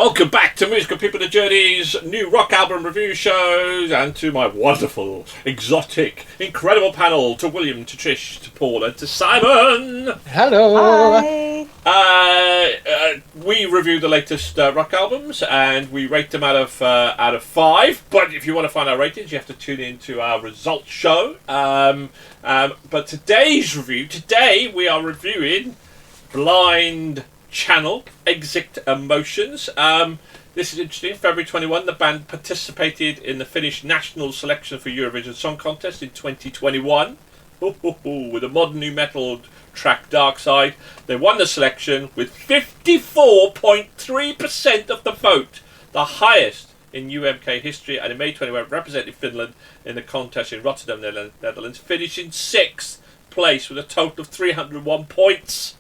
Welcome back to Musical People the Journey's new rock album review shows, and to my wonderful, exotic, incredible panel, to William, to Trish, to Paul, and to Simon. Hello. Hi. We review the latest rock albums, and we rate them out of 5. But if you want to find our ratings, you have to tune in to our results show. But today we are reviewing Blind Channel, Exit Emotions. This is interesting. February 21, the band participated in the Finnish national selection for Eurovision Song Contest in 2021 with a modern new metal track, Dark Side. They won the selection with 54.3% of the vote, the highest in UMK history, and in May 21 represented Finland in the contest in Rotterdam, Netherlands, finishing 6th place with a total of 301 points.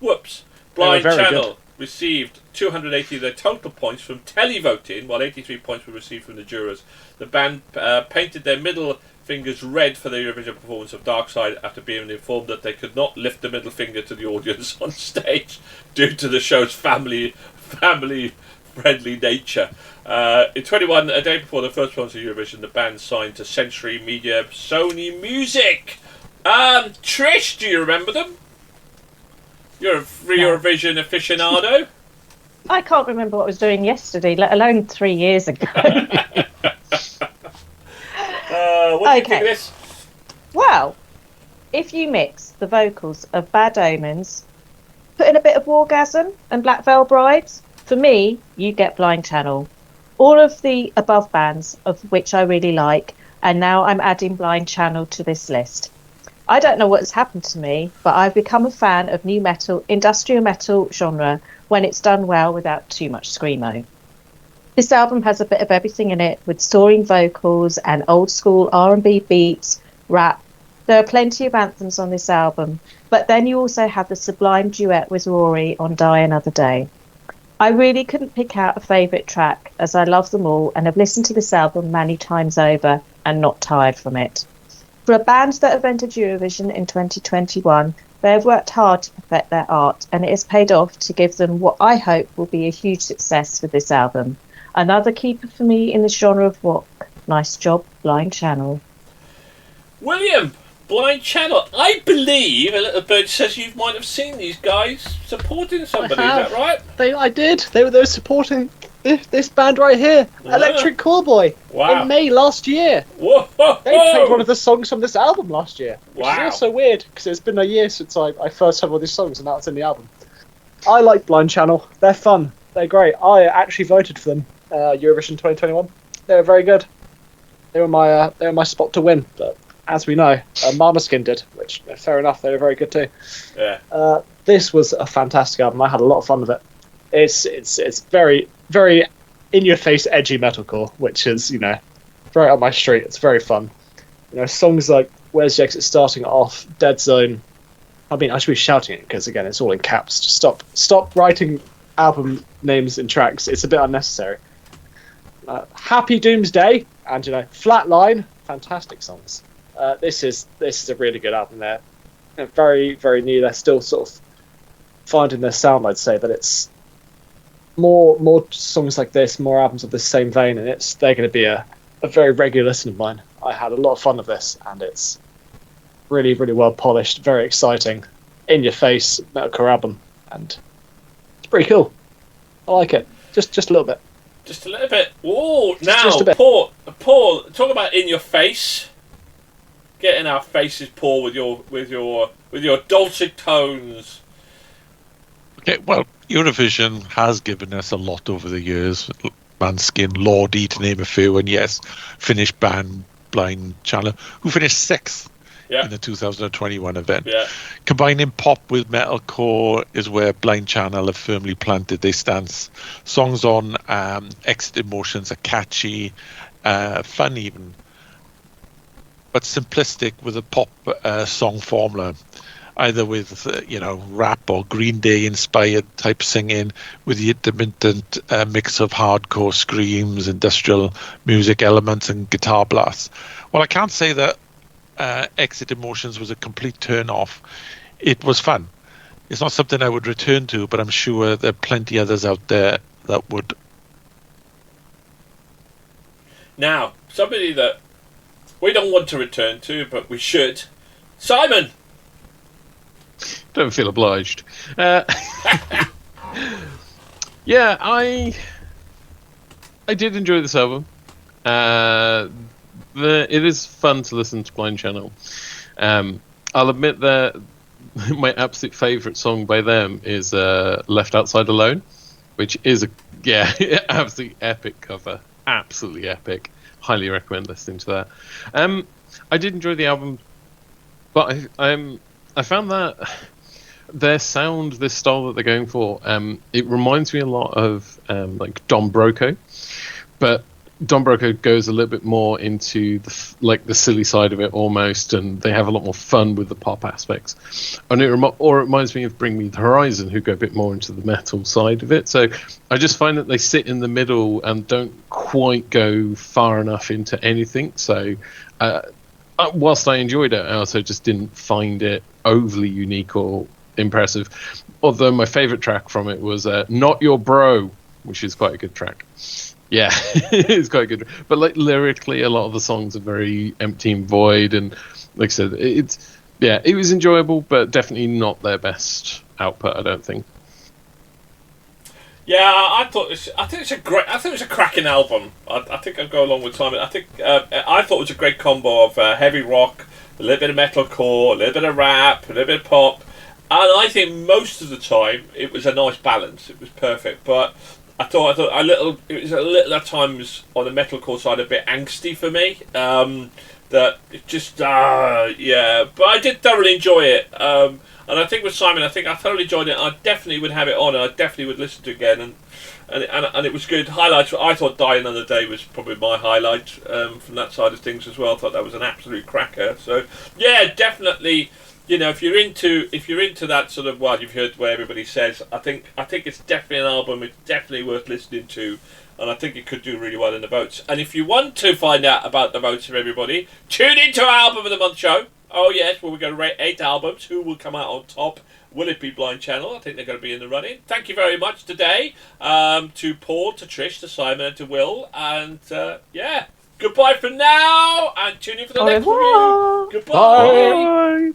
Whoops. Blind Channel received 280 of their total points from televoting, while 83 points were received from the jurors. The band painted their middle fingers red for their Eurovision performance of Dark Side after being informed that they could not lift the middle finger to the audience on stage due to the show's family-friendly nature. In 21, a day before the first performance of Eurovision, the band signed to Century Media Sony Music. Trish, do you remember them? You're a Eurovision aficionado. I can't remember what I was doing yesterday, let alone 3 years ago. What do you think of this? Well, if you mix the vocals of Bad Omens, put in a bit of Wargasm and Black Veil Brides, for me, you get Blind Channel. All of the above bands, of which I really like, and now I'm adding Blind Channel to this list. I don't know what has happened to me, but I've become a fan of new metal, industrial metal genre, when it's done well without too much screamo. This album has a bit of everything in it, with soaring vocals and old school R&B beats, rap. There are plenty of anthems on this album, but then you also have the sublime duet with Rory on Die Another Day. I really couldn't pick out a favourite track, as I love them all and have listened to this album many times over and not tired from it. For a band that have entered Eurovision in 2021, they have worked hard to perfect their art, and it has paid off to give them what I hope will be a huge success with this album. Another keeper for me in the genre of rock. Nice job, Blind Channel. William, Blind Channel. I believe a little bird says you might have seen these guys supporting somebody. Is that right? I did. They were supporting this band right here, Electric Callboy, in May last year. Whoa! They played one of the songs from this album last year, which is also weird because it's been a year since I first heard all these songs, and now it's in the album. I like Blind Channel. They're fun. They're great. I actually voted for them Eurovision 2021. They were very good. They were my spot to win, but as we know, Maneskin did, which fair enough. They were very good too. Yeah. This was a fantastic album. I had a lot of fun with it. It's very, very in-your-face, edgy metalcore, which is, right up my street. It's very fun. Songs like Where's the Exit starting off, Dead Zone. I mean, I should be shouting it because, again, it's all in caps. Just stop writing album names and tracks. It's a bit unnecessary. Happy Doomsday and, Flatline. Fantastic songs. This is a really good album there. Very, very new. They're still sort of finding their sound, I'd say, but it's more songs like this, more albums of the same vein, and they're going to be a very regular listen of mine. I had a lot of fun with this, and it's really, really well polished, very exciting, in your face metalcore album, and it's pretty cool. I like it. Just a little bit. Just a little bit. Oh, now just a bit. Paul, talk about in your face. Get in our faces, Paul, with your dulcet tones. Okay, well, Eurovision has given us a lot over the years. Maneskin, Lordi, to name a few, and yes, Finnish band Blind Channel, who finished 6th in the 2021 event. Yeah. Combining pop with metalcore is where Blind Channel have firmly planted their stance. Songs on Exit Emotions are catchy, fun even, but simplistic with a pop song formula. Either with, rap or Green Day inspired type singing with the intermittent mix of hardcore screams, industrial music elements and guitar blasts. Well, I can't say that Exit Emotions was a complete turn off. It was fun. It's not something I would return to, but I'm sure there are plenty others out there that would. Now, somebody that we don't want to return to, but we should. Simon! Don't feel obliged. Yeah, I did enjoy this album. It is fun to listen to Blind Channel. I'll admit that my absolute favourite song by them is Left Outside Alone, which is absolutely epic cover. Absolutely epic. Highly recommend listening to that. I did enjoy the album, but I found that their sound, this style that they're going for, it reminds me a lot of like Don Broco, but Don Broco goes a little bit more into the silly side of it almost, and they have a lot more fun with the pop aspects. And it reminds me of Bring Me the Horizon, who go a bit more into the metal side of it. So I just find that they sit in the middle and don't quite go far enough into anything. So whilst I enjoyed it, I also just didn't find it overly unique or impressive. Although my favourite track from it was Not Your Bro, which is quite a good track. Yeah, it's quite good. But like lyrically, a lot of the songs are very empty and void, and like I said, it was enjoyable, but definitely not their best output, I don't think. Yeah, I think it's a cracking album. I think I'd go along with Simon. I thought it was a great combo of heavy rock, a little bit of metalcore, a little bit of rap, a little bit of pop, and I think most of the time it was a nice balance. It was perfect, but I thought it was a little at times on the metalcore side a bit angsty for me. That it just but I did thoroughly enjoy it. And I think with Simon, I thoroughly enjoyed it. I definitely would have it on, and I definitely would listen to it again. And it was good. Highlights. I thought Die Another Day was probably my highlight from that side of things as well. I thought that was an absolute cracker. So yeah, definitely. You know, if you're into that sort of, well, you've heard what everybody says. I think it's definitely an album. It's definitely worth listening to, and I think it could do really well in the votes. And if you want to find out about the votes of everybody, tune into our Album of the Month show. Oh yes, where we're going to rate 8 albums. Who will come out on top? Will it be Blind Channel? I think they're going to be in the running. Thank you very much today to Paul, to Trish, to Simon, and to Will. And goodbye for now, and tune in for the next review. Goodbye. Bye.